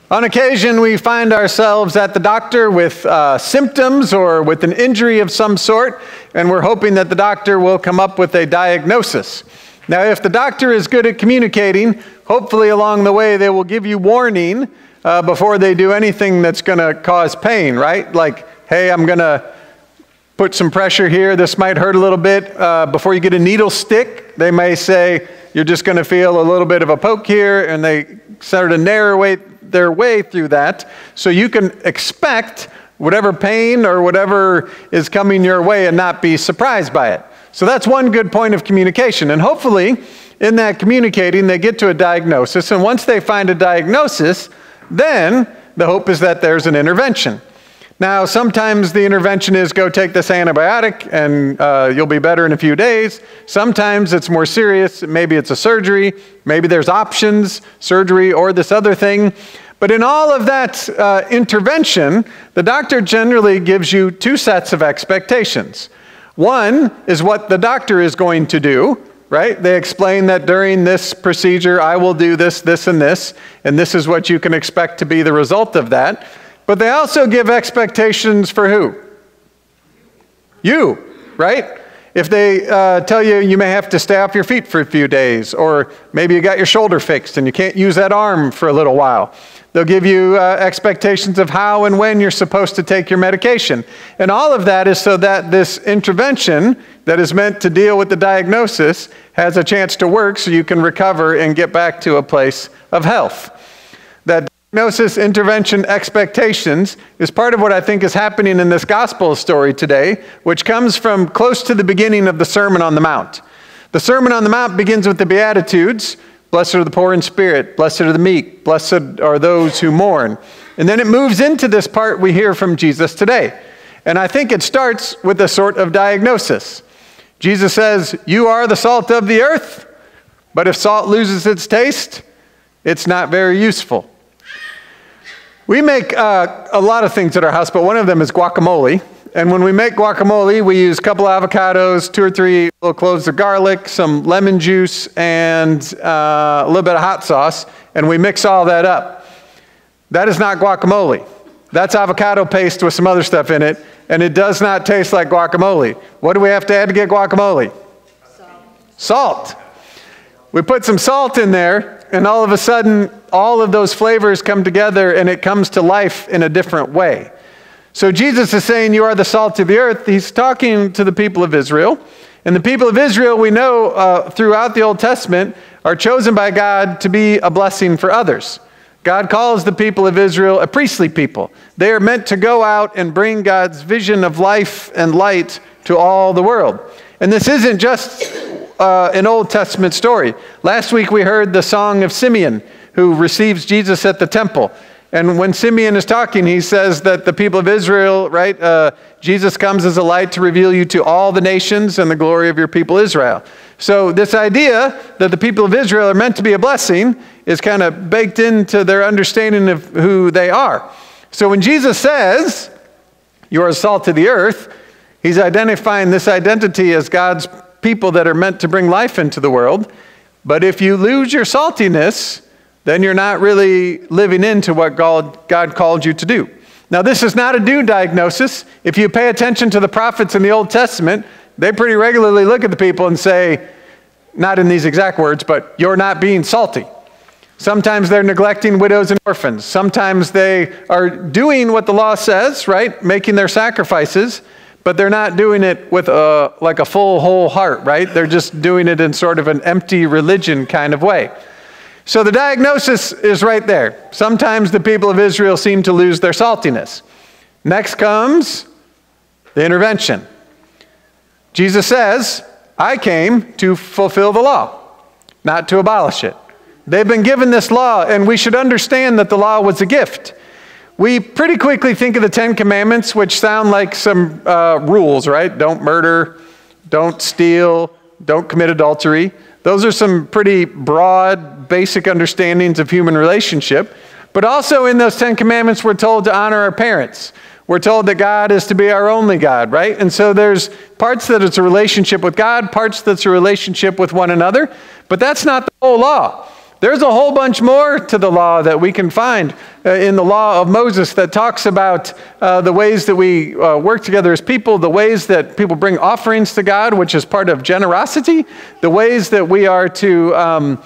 On occasion, we find ourselves at the doctor with symptoms or with an injury of some sort, and we're hoping that the doctor will come up with a diagnosis. Now, if the doctor is good at communicating, hopefully along the way they will give you warning before they do anything that's going to cause pain, right? Like, hey, I'm going to put some pressure here. This might hurt a little bit. Before you get a needle stick, they may say, you're just going to feel a little bit of a poke here, and they sort of narrate their way through that. So you can expect whatever pain or whatever is coming your way and not be surprised by it. So that's one good point of communication. And hopefully, in that communicating, they get to a diagnosis. And once they find a diagnosis, then the hope is that there's an intervention. Now, sometimes the intervention is go take this antibiotic and you'll be better in a few days. Sometimes it's more serious. Maybe it's a surgery. Maybe there's options, surgery or this other thing. But in all of that intervention, the doctor generally gives you two sets of expectations. One is what the doctor is going to do, right? They explain that during this procedure, I will do this, this, and this is what you can expect to be the result of that. But they also give expectations for who? You, right? If they tell you you may have to stay off your feet for a few days, or maybe you got your shoulder fixed and you can't use that arm for a little while, they'll give you expectations of how and when you're supposed to take your medication. And all of that is so that this intervention that is meant to deal with the diagnosis has a chance to work so you can recover and get back to a place of health. That diagnosis, intervention, expectations is part of what I think is happening in this gospel story today, which comes from close to the beginning of the Sermon on the Mount. The Sermon on the Mount begins with the Beatitudes. Blessed are the poor in spirit, blessed are the meek, blessed are those who mourn. And then it moves into this part we hear from Jesus today. And I think it starts with a sort of diagnosis. Jesus says, you are the salt of the earth, but if salt loses its taste, it's not very useful. We make a lot of things at our house, but one of them is guacamole. And when we make guacamole, we use a couple avocados, 2 or 3 little cloves of garlic, some lemon juice, and a little bit of hot sauce, and we mix all that up. That is not guacamole. That's avocado paste with some other stuff in it, and it does not taste like guacamole. What do we have to add to get guacamole? Salt. We put some salt in there, and all of a sudden, all of those flavors come together, and it comes to life in a different way. So Jesus is saying, you are the salt of the earth. He's talking to the people of Israel. And the people of Israel, we know throughout the Old Testament, are chosen by God to be a blessing for others. God calls the people of Israel a priestly people. They are meant to go out and bring God's vision of life and light to all the world. And this isn't just an Old Testament story. Last week we heard the song of Simeon, who receives Jesus at the temple. And when Simeon is talking, he says that the people of Israel, right, Jesus comes as a light to reveal you to all the nations and the glory of your people Israel. So this idea that the people of Israel are meant to be a blessing is kind of baked into their understanding of who they are. So when Jesus says, you are salt of the earth, he's identifying this identity as God's people that are meant to bring life into the world. But if you lose your saltiness, then you're not really living into what God called you to do. Now, this is not a due diagnosis. If you pay attention to the prophets in the Old Testament, they pretty regularly look at the people and say, not in these exact words, but you're not being salty. Sometimes they're neglecting widows and orphans. Sometimes they are doing what the law says, right? Making their sacrifices, but they're not doing it with like a full, whole heart, right? They're just doing it in sort of an empty religion kind of way. So the diagnosis is right there. Sometimes the people of Israel seem to lose their saltiness. Next comes the intervention. Jesus says, I came to fulfill the law, not to abolish it. They've been given this law, and we should understand that the law was a gift. We pretty quickly think of the 10 Commandments, which sound like some rules, right? Don't murder, don't steal, don't commit adultery. Those are some pretty broad, basic understandings of human relationship. But also in those 10 Commandments, we're told to honor our parents. We're told that God is to be our only God, right? And so there's parts that it's a relationship with God, parts that's a relationship with one another. But that's not the whole law. There's a whole bunch more to the law that we can find in the law of Moses that talks about the ways that we work together as people, the ways that people bring offerings to God, which is part of generosity, the ways that we are to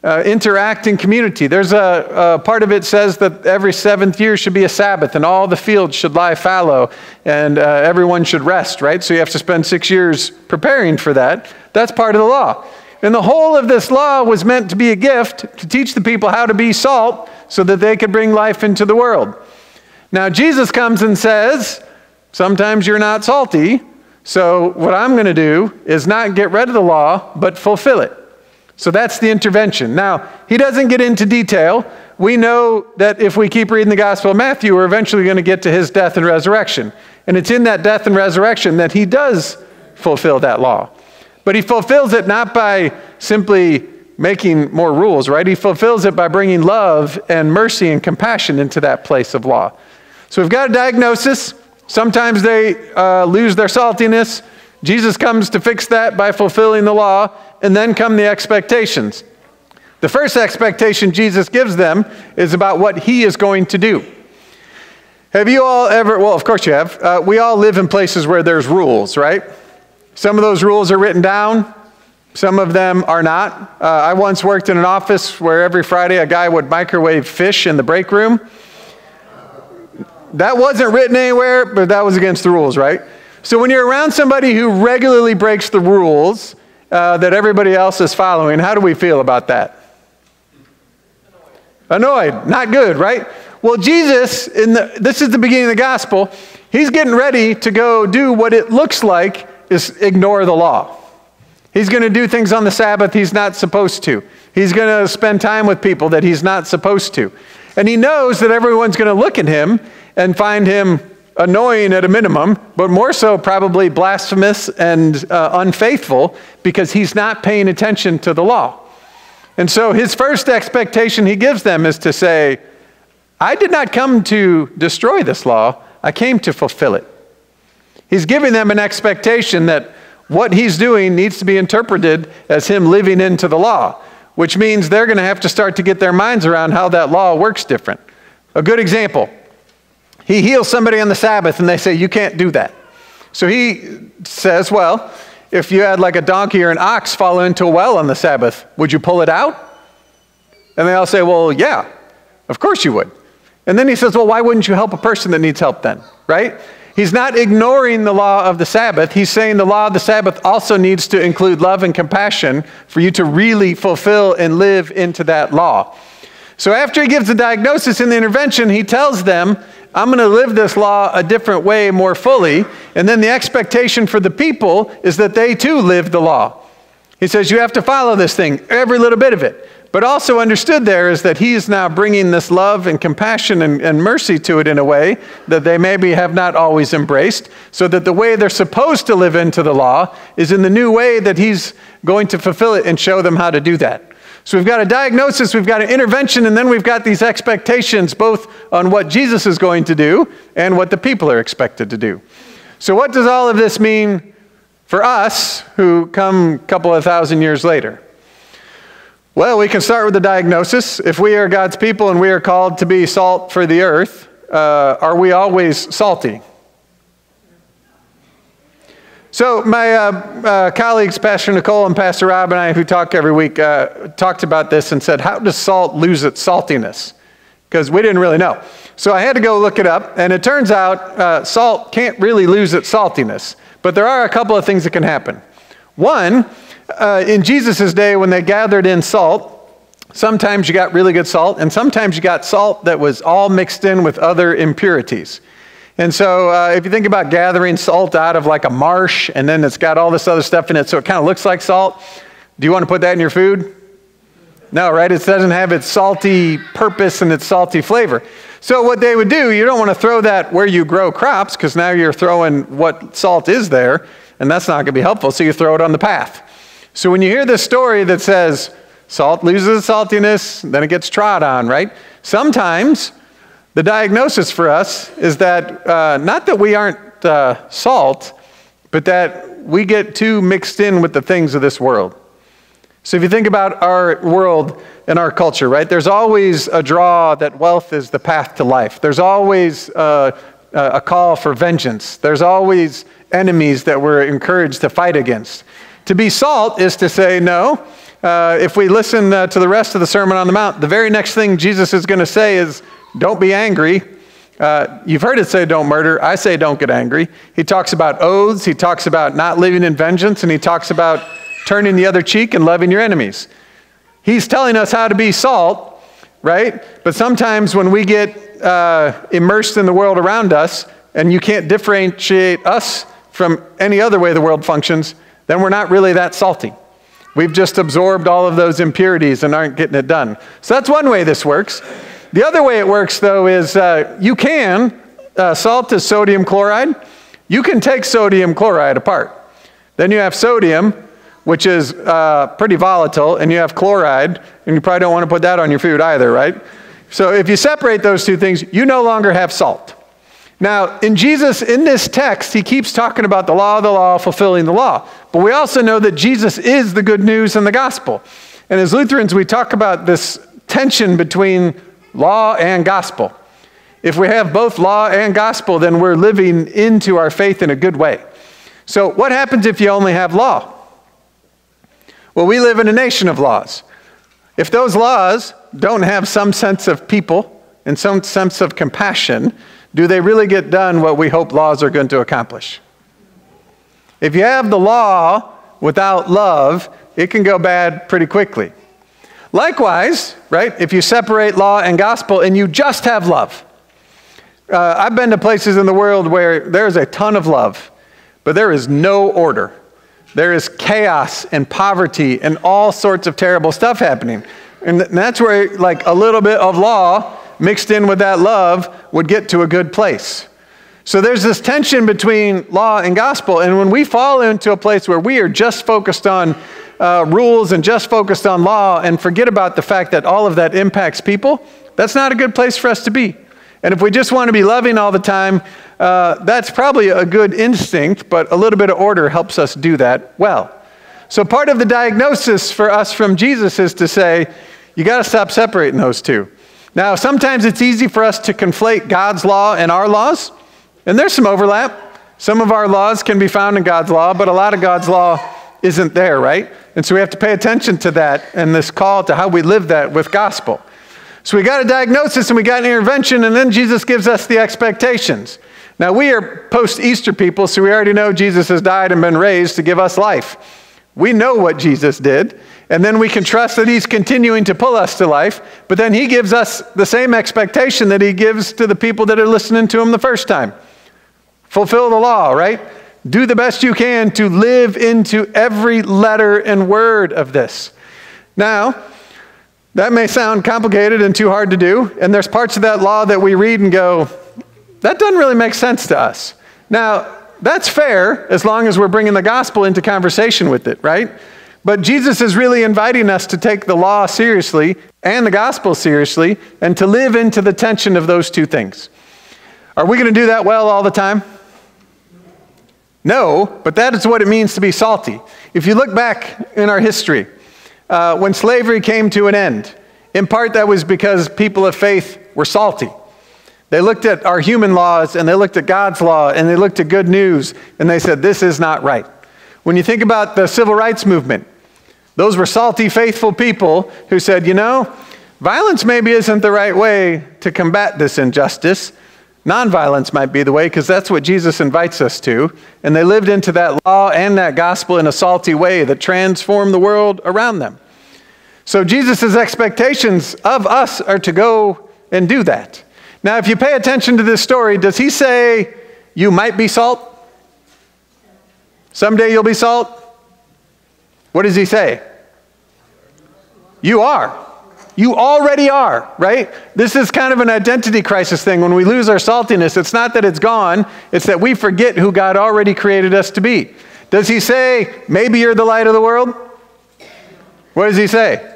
interact in community. There's a part of it says that every 7th year should be a Sabbath and all the fields should lie fallow and everyone should rest, right? So you have to spend 6 years preparing for that. That's part of the law. And the whole of this law was meant to be a gift to teach the people how to be salt so that they could bring life into the world. Now Jesus comes and says, sometimes you're not salty, so what I'm going to do is not get rid of the law, but fulfill it. So that's the intervention. Now, he doesn't get into detail. We know that if we keep reading the Gospel of Matthew, we're eventually going to get to his death and resurrection. And it's in that death and resurrection that he does fulfill that law. But he fulfills it not by simply making more rules, right? He fulfills it by bringing love and mercy and compassion into that place of law. So we've got a diagnosis. Sometimes they lose their saltiness. Jesus comes to fix that by fulfilling the law, and then come the expectations. The first expectation Jesus gives them is about what he is going to do. Have you all ever, well, of course you have. We all live in places where there's rules, right? Some of those rules are written down. Some of them are not. I once worked in an office where every Friday a guy would microwave fish in the break room. That wasn't written anywhere, but that was against the rules, right? So when you're around somebody who regularly breaks the rules that everybody else is following, how do we feel about that? Annoyed. Not good, right? Well, Jesus, this is the beginning of the gospel, he's getting ready to go do what it looks like is ignore the law. He's going to do things on the Sabbath he's not supposed to. He's going to spend time with people that he's not supposed to. And he knows that everyone's going to look at him and find him annoying at a minimum, but more so probably blasphemous and unfaithful because he's not paying attention to the law. And so his first expectation he gives them is to say, I did not come to destroy this law, I came to fulfill it. He's giving them an expectation that what he's doing needs to be interpreted as him living into the law, which means they're going to have to start to get their minds around how that law works different. A good example, he heals somebody on the Sabbath and they say, you can't do that. So he says, well, if you had like a donkey or an ox fall into a well on the Sabbath, would you pull it out? And they all say, well, yeah, of course you would. And then he says, well, why wouldn't you help a person that needs help then, right? He's not ignoring the law of the Sabbath. He's saying the law of the Sabbath also needs to include love and compassion for you to really fulfill and live into that law. So after he gives the diagnosis and the intervention, he tells them, I'm going to live this law a different way, more fully. And then the expectation for the people is that they too live the law. He says, you have to follow this thing, every little bit of it. But also understood there is that he is now bringing this love and compassion and mercy to it in a way that they maybe have not always embraced, so that the way they're supposed to live into the law is in the new way that he's going to fulfill it and show them how to do that. So we've got a diagnosis, we've got an intervention, and then we've got these expectations both on what Jesus is going to do and what the people are expected to do. So what does all of this mean for us who come a couple of thousand years later? Well, we can start with the diagnosis. If we are God's people and we are called to be salt for the earth, are we always salty? So my colleagues, Pastor Nicole and Pastor Rob and I, who talk every week, talked about this and said, how does salt lose its saltiness? Because we didn't really know. So I had to go look it up, and it turns out salt can't really lose its saltiness. But there are a couple of things that can happen. One, in Jesus' day when they gathered in salt, sometimes you got really good salt, and sometimes you got salt that was all mixed in with other impurities. And so if you think about gathering salt out of like a marsh, and then it's got all this other stuff in it, so it kind of looks like salt, do you want to put that in your food? No, right? It doesn't have its salty purpose and its salty flavor. So what they would do, you don't want to throw that where you grow crops, because now you're throwing what salt is there, and that's not going to be helpful, so you throw it on the path. So when you hear this story that says salt loses its saltiness, then it gets trod on, right? Sometimes the diagnosis for us is that not that we aren't salt, but that we get too mixed in with the things of this world. So if you think about our world and our culture, right, there's always a draw that wealth is the path to life. There's always a call for vengeance. There's always enemies that we're encouraged to fight against. To be salt is to say, no, if we listen to the rest of the Sermon on the Mount, the very next thing Jesus is going to say is, don't be angry. You've heard it say don't murder. I say don't get angry. He talks about oaths. He talks about not living in vengeance. And he talks about turning the other cheek and loving your enemies. He's telling us how to be salt, right? But sometimes when we get immersed in the world around us and you can't differentiate us from any other way the world functions, then we're not really that salty. We've just absorbed all of those impurities and aren't getting it done. So that's one way this works. The other way it works, though, is salt is sodium chloride. You can take sodium chloride apart. Then you have sodium, which is pretty volatile, and you have chloride, and you probably don't want to put that on your food either, right? So if you separate those two things, you no longer have salt. Now, in Jesus, in this text, he keeps talking about the law, fulfilling the law. But we also know that Jesus is the good news and the gospel. And as Lutherans, we talk about this tension between law and gospel. If we have both law and gospel, then we're living into our faith in a good way. So what happens if you only have law? Well, we live in a nation of laws. If those laws don't have some sense of people and some sense of compassion, do they really get done what we hope laws are going to accomplish? If you have the law without love, it can go bad pretty quickly. Likewise, right, if you separate law and gospel and you just have love. I've been to places in the world where there's a ton of love, but there is no order. There is chaos and poverty and all sorts of terrible stuff happening. And that's where like a little bit of law mixed in with that love would get to a good place. So there's this tension between law and gospel. And when we fall into a place where we are just focused on rules and just focused on law and forget about the fact that all of that impacts people, that's not a good place for us to be. And if we just want to be loving all the time, that's probably a good instinct, but a little bit of order helps us do that well. So part of the diagnosis for us from Jesus is to say, you got to stop separating those two. Now, sometimes it's easy for us to conflate God's law and our laws, and there's some overlap. Some of our laws can be found in God's law, but a lot of God's law isn't there, right? And so we have to pay attention to that and this call to how we live that with gospel. So we got a diagnosis and we got an intervention, and then Jesus gives us the expectations. Now, we are post-Easter people, so we already know Jesus has died and been raised to give us life. We know what Jesus did, and then we can trust that he's continuing to pull us to life, but then he gives us the same expectation that he gives to the people that are listening to him the first time. Fulfill the law, right? Do the best you can to live into every letter and word of this. Now, that may sound complicated and too hard to do, and there's parts of that law that we read and go, that doesn't really make sense to us. Now, that's fair as long as we're bringing the gospel into conversation with it, right? But Jesus is really inviting us to take the law seriously and the gospel seriously and to live into the tension of those two things. Are we going to do that well all the time? No, but that is what it means to be salty. If you look back in our history, when slavery came to an end, in part that was because people of faith were salty. They looked at our human laws and they looked at God's law and they looked at good news and they said, this is not right. When you think about the civil rights movement, those were salty, faithful people who said, you know, violence maybe isn't the right way to combat this injustice. Nonviolence might be the way, because that's what Jesus invites us to. And they lived into that law and that gospel in a salty way that transformed the world around them. So Jesus' expectations of us are to go and do that. Now, if you pay attention to this story, does he say, you might be salt? Someday you'll be salt? What does he say? You are. You already are, right? This is kind of an identity crisis thing. When we lose our saltiness, it's not that it's gone, it's that we forget who God already created us to be. Does he say, maybe you're the light of the world? What does he say?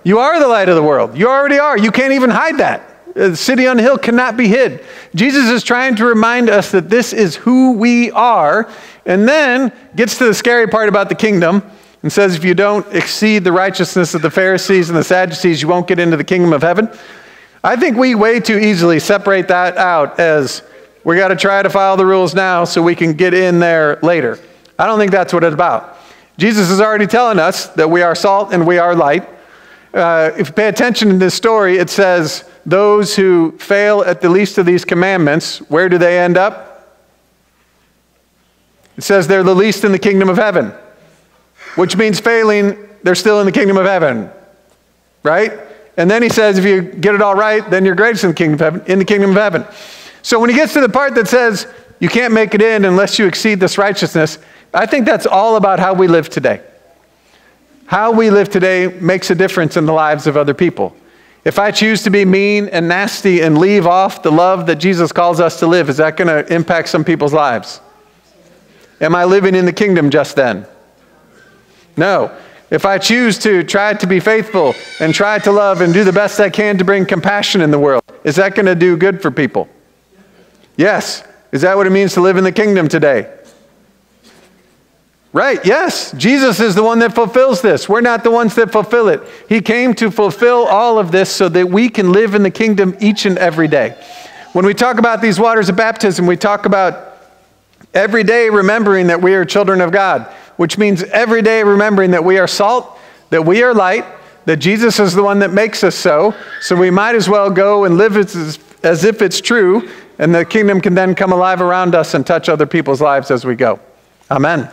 You are the light of the world. You already are. You can't even hide that. The city on the hill cannot be hid. Jesus is trying to remind us that this is who we are, and then gets to the scary part about the kingdom, and and says if you don't exceed the righteousness of the Pharisees and the Sadducees, you won't get into the kingdom of heaven. I think we way too easily separate that out as we got to try to follow the rules now so we can get in there later. I don't think that's what it's about. Jesus is already telling us that we are salt and we are light. If you pay attention in this story, it says those who fail at the least of these commandments, where do they end up? It says they're the least in the kingdom of heaven, which means failing, they're still in the kingdom of heaven, right? And then he says if you get it all right, then you're greatest in the kingdom of heaven. So when he gets to the part that says you can't make it in unless you exceed this righteousness, I think that's all about how we live today. How we live today makes a difference in the lives of other people. If I choose to be mean and nasty and leave off the love that Jesus calls us to live, is that going to impact some people's lives? Am I living in the kingdom just then? No. If I choose to try to be faithful and try to love and do the best I can to bring compassion in the world, is that going to do good for people? Yes. Is that what it means to live in the kingdom today? Right, yes. Jesus is the one that fulfills this. We're not the ones that fulfill it. He came to fulfill all of this so that we can live in the kingdom each and every day. When we talk about these waters of baptism, we talk about every day remembering that we are children of God, which means every day remembering that we are salt, that we are light, that Jesus is the one that makes us so we might as well go and live as if it's true, and the kingdom can then come alive around us and touch other people's lives as we go. Amen.